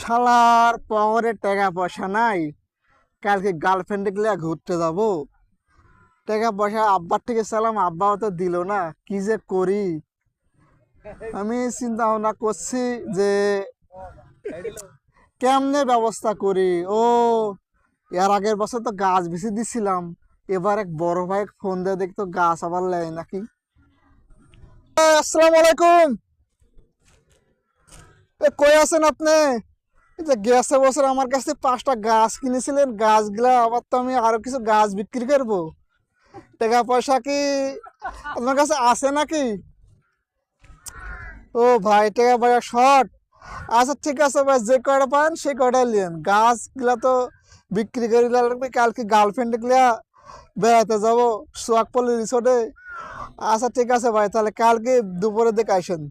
শালার পরে টাকা পয়সা নাই, কালকে গার্লফ্রেন্ডে গেলে ঘুরতে যাব। টাকা পয়সা আব্বার থেকে চালাম, আব্বাও তো দিল না, কি যে করি। আমি চিন্তা ভাবনা করছি যে কেমনে ব্যবস্থা করি। ও এর আগের বছর তো গাছ বেশি দিছিলাম, এবার এক বড় ভাই ফোন দিয়ে দেখতো গাছ আবার লেয় নাকি। আসসালামু আলাইকুম। কই আছেন আপনি? এই যে গেছে বছর আমার কাছে 5টা গাছ কিনেছিলেন, গাছগুলা আবার তো আমি আরো কিছু গাছ বিক্রি করবো। টাকা পয়সা কি আপনার কাছে আছে নাকি? ও ভাই, টাকা পয়সা শর্ট। আচ্ছা ঠিক আছে ভাই, যে কয়টা পান সেই কয়টা নিন। গাছগুলা তো বিক্রি করে লাগবে, কালকে গার্লফ্রেন্ড গুলা বেড়াতে যাব সোয়াকপল্লী রিসোর্টে। আচ্ছা ঠিক আছে ভাই, তাহলে কালকে দুপুরের দিকে আসেন।